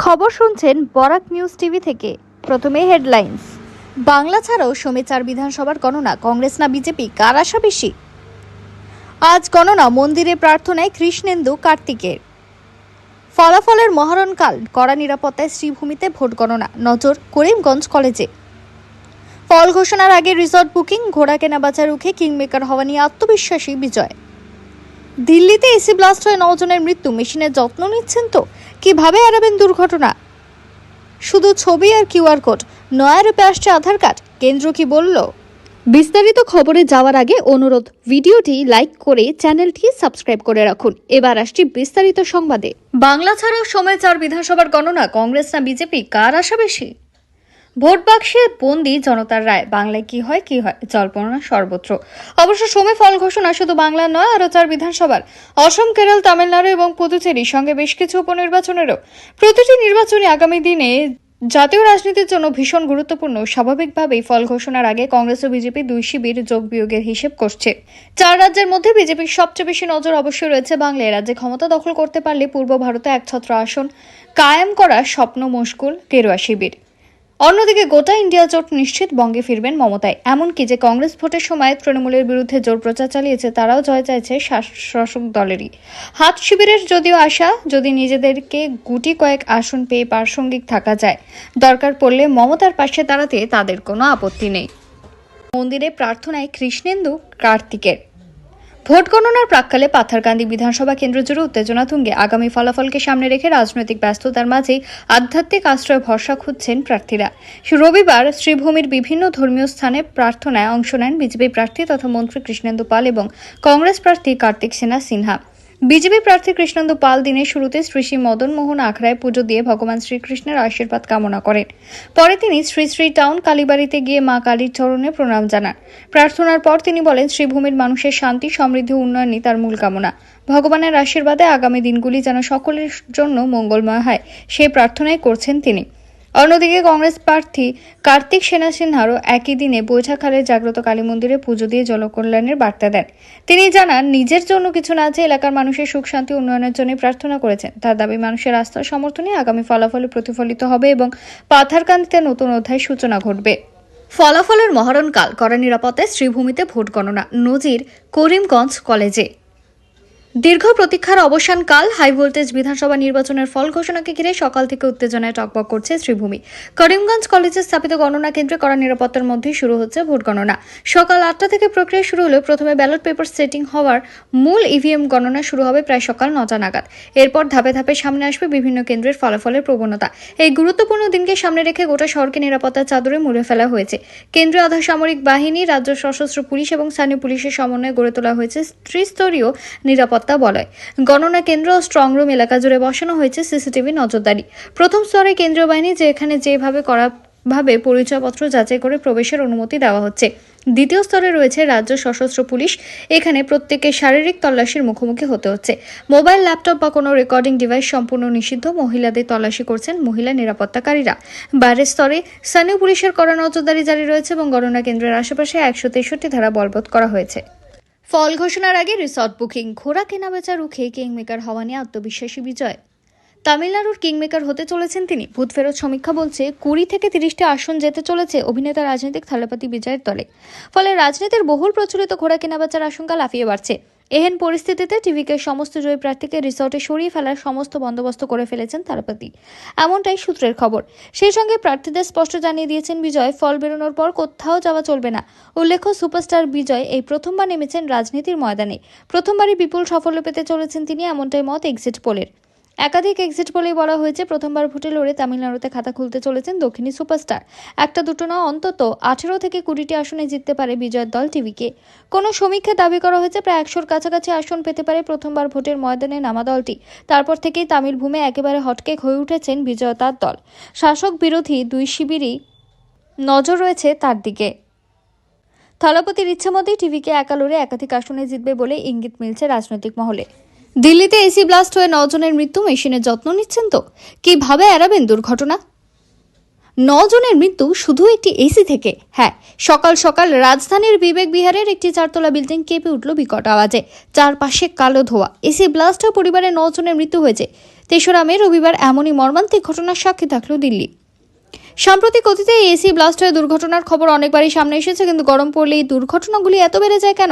খবর শুনছেন Barak news TV থেকে। প্রথমে হেডলাইন্স। বাংলা ছাড়াও সোমে 4 বিধানসভার গণনা, কংগ্রেস না বিজেপি, কার আশা বেশি? আজ গণনা, মন্দিরে প্রার্থনায় কৃষ্ণেন্দু কার্তিকের। ফলাফলের মহারণকাল, কড়া নিরাপত্তায় শ্রীভূমিতে ভোট গণনা, নজর করিমগঞ্জ কলেজে। ফল ঘোষণার আগে রিসর্ট বুকিং, ঘোড়া কেনা বেচা রুখে কিংমেকার হওয়া নিয়ে আত্মবিশ্বাসী বিজয়। দিল্লিতে এসি ব্লাস্ট হয়ে 9 জনের মৃত্যু, মেশিনের যত্ন নিচ্ছেন তো? কিভাবে এড়াবেন দুর্ঘটনা? শুধু ছবি আর কিউআর কোড, নয়া রূপে আসছে আধার কার্ড, কেন্দ্র কি বলল? বিস্তারিত খবরে যাওয়ার আগে অনুরোধ, ভিডিওটি লাইক করে চ্যানেলটি সাবস্ক্রাইব করে রাখুন। এবার আসছি বিস্তারিত সংবাদে। বাংলা ছাড়াও সোমে 4 বিধানসভার গণনা, কংগ্রেস না বিজেপি, কার আশা বেশি? ভোট বাক্সে বন্দি জনতার রায়, বাংলায় কি হয় জল্পনা সর্বত্র। অবশ্য সোমে ফল ঘোষণা শুধু বাংলার নয়, আরও 4 বিধানসভার, অসম, কেরল, তামিলনাড়ু এবং পুদুচেরির সঙ্গে বেশ কিছু উপনির্বাচনেরও। প্রতিটি নির্বাচনই আগামী দিনে জাতীয় রাজনীতির জন্য ভীষণ গুরুত্বপূর্ণ। স্বাভাবিকভাবেই ফল ঘোষণার আগে কংগ্রেস ও বিজেপি 2 শিবির যোগ বিয়োগের হিসেব করছে। 4 রাজ্যের মধ্যে বিজেপির সবচেয়ে বেশি নজর অবশ্যই রয়েছে বাংলায়। রাজ্যে ক্ষমতা দখল করতে পারলে পূর্ব ভারতে একছত্র আসন কায়েম করার স্বপ্ন মুশকুল গেরুয়া শিবির। অন্যদিকে গোটা ইন্ডিয়া জোট নিশ্চিত, বঙ্গে ফিরবেন মমতায়। এমনকি যে কংগ্রেস ভোটের সময় তৃণমূলের বিরুদ্ধে জোর প্রচার চালিয়েছে, তারাও জয় চাইছে শাসক দলেরই। হাত শিবিরের যদিও আশা, যদি নিজেদেরকে গুটি কয়েক আসন পেয়ে প্রাসঙ্গিক থাকা যায়, দরকার পড়লে মমতার পাশে দাঁড়াতে তাদের কোনো আপত্তি নেই। মন্দিরে প্রার্থনায় কৃষ্ণেন্দু কার্তিকের। ভোট গণনার প্রাক্কালে পাথারকান্দি বিধানসভা কেন্দ্র জুড়ে উত্তেজনা তুঙ্গে। আগামী ফলাফলকে সামনে রেখে রাজনৈতিক ব্যস্ততার মাঝেই আধ্যাত্মিক আশ্রয় ভরসা খুঁজছেন প্রার্থীরা। রবিবার শ্রীভূমির বিভিন্ন ধর্মীয় স্থানে প্রার্থনায় অংশ নেন বিজেপি প্রার্থী তথা মন্ত্রী কৃষ্ণেন্দু পাল এবং কংগ্রেস প্রার্থী কার্তিক সেনা সিনহা। বিজেপি প্রার্থী কৃষ্ণেন্দু পাল দিনের শুরুতে শ্রী শ্রী মদন মোহন আখড়ায় পুজো দিয়ে ভগবান শ্রীকৃষ্ণের আশীর্বাদ কামনা করেন। পরে তিনি শ্রী শ্রী টাউন কালীবাড়িতে গিয়ে মা কালীর চরণে প্রণাম জানান। প্রার্থনার পর তিনি বলেন, শ্রীভূমির মানুষের শান্তি, সমৃদ্ধি, উন্নয়নই তার মূল কামনা। ভগবানের আশীর্বাদে আগামী দিনগুলি যেন সকলের জন্য মঙ্গলময় হয়, সেই প্রার্থনাই করছেন তিনি। অন্যদিকে কংগ্রেস প্রার্থী কার্তিক সেনা সিনহারও একই দিনে বৈঠাখালের জাগ্রত কালী মন্দিরে পুজো দিয়ে জনকল্যাণের বার্তা দেন। তিনি জানান, নিজের জন্য কিছু না চেয়ে এলাকার মানুষের সুখ শান্তি উন্নয়নের জন্য প্রার্থনা করেছেন। তার দাবি, মানুষের আস্থার সমর্থনে আগামী ফলাফলে প্রতিফলিত হবে এবং পাথারকান্দিতে নতুন অধ্যায়ের সূচনা ঘটবে। ফলাফলের মহারণকাল, কড়া নিরাপত্তায় শ্রীভূমিতে ভোট গণনা, নজির করিমগঞ্জ কলেজে। দীর্ঘ প্রতীক্ষার অবসানকাল, হাই ভোল্টেজ বিধানসভা নির্বাচনের ফল ঘোষণাকে ঘিরে সকাল থেকে উত্তেজনায় টকবক করছে শ্রীভূমি। করিমগঞ্জ কলেজে স্থাপিত গণনা কেন্দ্রে কড়া নিরাপত্তার মধ্যেই শুরু হচ্ছে ভোট গণনা। সকাল 8টা থেকে প্রক্রিয়া শুরু হলেও প্রথমে ব্যালট পেপার সেটিং হওয়ার মূল ইভিএম গণনা শুরু হবে প্রায় সকাল 9টা নাগাদ। এরপর ধাপে ধাপে সামনে আসবে বিভিন্ন কেন্দ্রের ফলাফলের প্রবণতা। এই গুরুত্বপূর্ণ দিনকে সামনে রেখে গোটা শহরকে নিরাপত্তার চাদরে মুড়ে ফেলা হয়েছে। কেন্দ্রীয় আধা সামরিক বাহিনী, রাজ্য সশস্ত্র পুলিশ এবং স্থানীয় পুলিশের সমন্বয়ে গড়ে তোলা হয়েছে ত্রিস্তরীয় নিরাপত্তা বলয়। গণনা কেন্দ্র ও স্ট্রং রুম এলাকা জুড়ে বসানো হয়েছে সিসিটিভি নজরদারি। প্রথম স্তরে কেন্দ্রীয় বাহিনী যেভাবে কড়াভাবে পরিচয়পত্র যাচাই করে প্রবেশের অনুমতি দেওয়া হচ্ছে। দ্বিতীয় স্তরে রয়েছে রাজ্য সশস্ত্র পুলিশ। এখানে প্রত্যেকের শারীরিক তল্লাশির মুখোমুখি হতে হচ্ছে। মোবাইল, ল্যাপটপ বা কোনো রেকর্ডিং ডিভাইস সম্পূর্ণ নিষিদ্ধ। মহিলাদের তল্লাশি করছেন মহিলা নিরাপত্তাকারীরা। বাইরের স্তরে স্থানীয় পুলিশের কড়া নজরদারি জারি রয়েছে এবং গণনা কেন্দ্রের আশেপাশে 163 ধারা বলবৎ করা হয়েছে। ফল ঘোষণার আগে রিসর্ট বুকিং, ঘোড়া কেনা বেচা রুখে কিংমেকার হওয়া নিয়ে আত্মবিশ্বাসী বিজয়। তামিলনাড়ুর কিংমেকার হতে চলেছেন তিনি। ভূত ফেরত সমীক্ষা বলছে 20 থেকে 30টা আসন যেতে চলেছে অভিনেতা রাজনৈতিক থালাপতি বিজয়ের দলে। ফলে রাজনীতির বহুল প্রচলিত ঘোড়া কেনা বেচার আশঙ্কা লাফিয়ে বাড়ছে। এহেন পরিস্থিতিতে টিভিকে সমস্ত জয়ী প্রার্থীকে রিসর্টে সরিয়ে ফেলার সমস্ত বন্দোবস্ত করে ফেলেছেন থালাপতি, এমনটাই সূত্রের খবর। সেই সঙ্গে প্রার্থীদের স্পষ্ট জানিয়ে দিয়েছেন বিজয়, ফল বেরোনোর পর কোথাও যাওয়া চলবে না। উল্লেখ্য, সুপারস্টার বিজয় এই প্রথমবার নেমেছেন রাজনীতির ময়দানে। প্রথমবারই বিপুল সাফল্য পেতে চলেছেন তিনি, এমনটাই মত এক্সিট পোলের। একাধিক এক্সিট পোলে বলা হয়েছে, প্রথমবার ভোটে লড়ে তামিলনাড়ুতে খাতা খুলতে চলেছেন দক্ষিণী সুপারস্টার। একটা দুটো না, অন্তত 18 থেকে 20টি আসনে জিততে পারে বিজয়ের দল টিভিকে। কোনো সমীক্ষায় দাবি করা হয়েছে প্রায় 100-র কাছাকাছি আসন পেতে পারে প্রথমবার ভোটের ময়দানে নামা দলটি। তারপর থেকেই তামিল ভূমে একেবারে হটকেক হয়ে উঠেছেন বিজয় তার দল। শাসক বিরোধী 2 শিবিরই নজর রয়েছে তার দিকে। থালাপতির ইচ্ছে মতেই টিভিকে একা লড়ে একাধিক আসনে জিতবে বলে ইঙ্গিত মিলছে রাজনৈতিক মহলে। দিল্লিতে এসি ব্লাস্ট হয়ে 9 জনের মৃত্যু, মেশিনের যত্ন নিচ্ছেন তো? কিভাবে এড়াবেন দুর্ঘটনা? 9 জনের মৃত্যু শুধু একটি এসি থেকে। হ্যাঁ, সকাল সকাল রাজধানীর বিবেক বিহারের একটি 4তলা বিল্ডিং কেঁপে উঠল বিকট আওয়াজে। চারপাশে কালো ধোঁয়া। এসি ব্লাস্টে পরিবারের 9 জনের মৃত্যু হয়েছে। তেসরা মে রবিবার এমনই মর্মান্তিক ঘটনার সাক্ষী থাকল দিল্লি। সাম্প্রতিক অতীতে এসি ব্লাস্ট হয়ে দুর্ঘটনার খবর অনেকবারই সামনে এসেছে, কিন্তু গরম পড়লে এই দুর্ঘটনাগুলি এত বেড়ে যায় কেন?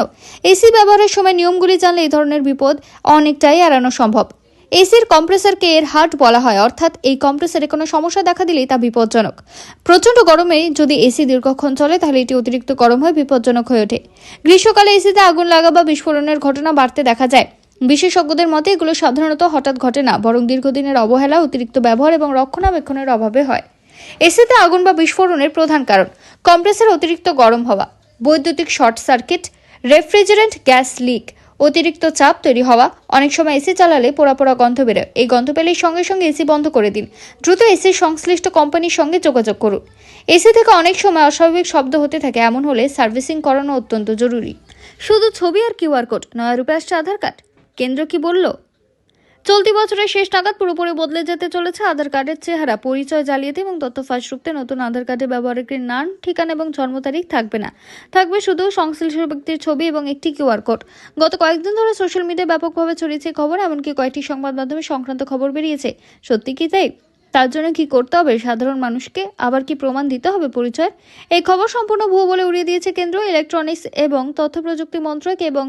এসি ব্যবহারের সময় নিয়মগুলি জানলে এই ধরনের বিপদ অনেকটাই এড়ানো সম্ভব। এসির কম্প্রেসারকে এর হার্ট বলা হয়, অর্থাৎ এই কম্প্রেসারে কোনো সমস্যা দেখা দিলেই তা বিপজ্জনক। প্রচণ্ড গরমে যদি এসি দীর্ঘক্ষণ চলে তাহলে এটি অতিরিক্ত গরম হয়ে বিপজ্জনক হয়ে ওঠে। গ্রীষ্মকালে এসিতে আগুন লাগা বা বিস্ফোরণের ঘটনা বাড়তে দেখা যায়। বিশেষজ্ঞদের মতে এগুলো সাধারণত হঠাৎ ঘটে না, বরং দীর্ঘদিনের অবহেলা, অতিরিক্ত ব্যবহার এবং রক্ষণাবেক্ষণের অভাবে হয়। এসিতে আগুন বা বিস্ফোরণের প্রধান কারণ: কম্প্রেসর অতিরিক্ত গরম হওয়া, বৈদ্যুতিক short circuit, refrigerant gas leak, অতিরিক্ত চাপ তৈরি হওয়া। অনেক সময় এসি চালালে পোড়া পোড়া গন্ধ বেরোয়। এই গন্ধ পেলেই সঙ্গে সঙ্গে এসি বন্ধ করে দিন। দ্রুত এসির সংশ্লিষ্ট কোম্পানির সঙ্গে যোগাযোগ করুন। এসি থেকে অনেক সময় অস্বাভাবিক শব্দ হতে থাকে, এমন হলে সার্ভিসিং করানো অত্যন্ত জরুরি। শুধু ছবি আর কিউআর কোড, নয়া রূপে আসছে আধার কার্ড। কেন্দ্র কি বলল? চলতি বছরের শেষ নাগাদ পুরোপুরি বদলে যেতে চলেছে আধার কার্ডের চেহারা। পরিচয় জালিয়াতি এবং তথ্য ফাঁস রুখতে নতুন আধার কার্ডে ব্যবহারকারীর নাম, ঠিকানা এবং জন্ম তারিখ থাকবে না। থাকবে শুধু সংশ্লিষ্ট ব্যক্তির ছবি এবং একটি কিউআর কোড। গত কয়েকদিন ধরে সোশ্যাল মিডিয়ায় ব্যাপকভাবে ছড়িয়েছে খবর, এমনকি কয়েকটি সংবাদ মাধ্যমে সংক্রান্ত খবর বেরিয়েছে। সত্যি কি তাই? তার জন্য কি করতে হবে সাধারণ মানুষকে? আবার কি প্রমাণ দিতে হবে পরিচয়ের? এই খবর সম্পূর্ণ ভুয়ো বলে উড়িয়ে দিয়েছে কেন্দ্র ইলেকট্রনিক্স এবং তথ্য প্রযুক্তি মন্ত্রক এবং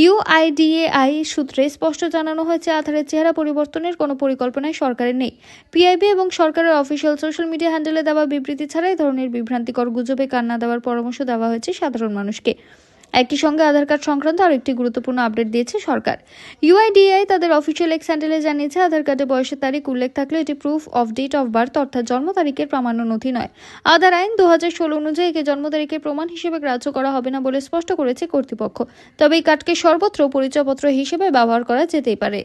ইউআইডিএআই সূত্রে স্পষ্ট জানানো হয়েছে, আধারের চেহারা পরিবর্তনের কোনো পরিকল্পনাই সরকারের নেই। পিআইবি এবং সরকারের অফিসিয়াল সোশ্যাল মিডিয়া হ্যান্ডেলে দেওয়া বিবৃতি ছাড়া এই ধরনের বিভ্রান্তিকর গুজবে কান না দেওয়ার পরামর্শ দেওয়া হয়েছে সাধারণ মানুষকে। একই সঙ্গে আধার কার্ড সংক্রান্ত আরেকটি গুরুত্বপূর্ণ আপডেট দিয়েছে সরকার। ইউআইডিএআই তাদের অফিসিয়াল এক্স হ্যান্ডেলে জানিয়েছে, আধার কার্ডে বয়সের তারিখ উল্লেখ থাকলে এটি proof of date of birth, অর্থাৎ জন্ম তারিখের প্রামাণ্য নথি নয়। আধার আইন 2016 অনুযায়ী একে জন্ম তারিখের প্রমাণ হিসেবে গ্রাহ্য করা হবে না বলে স্পষ্ট করেছে কর্তৃপক্ষ। তবে এই কার্ডকে সর্বত্র পরিচয়পত্র হিসেবে ব্যবহার করা যেতেই পারে।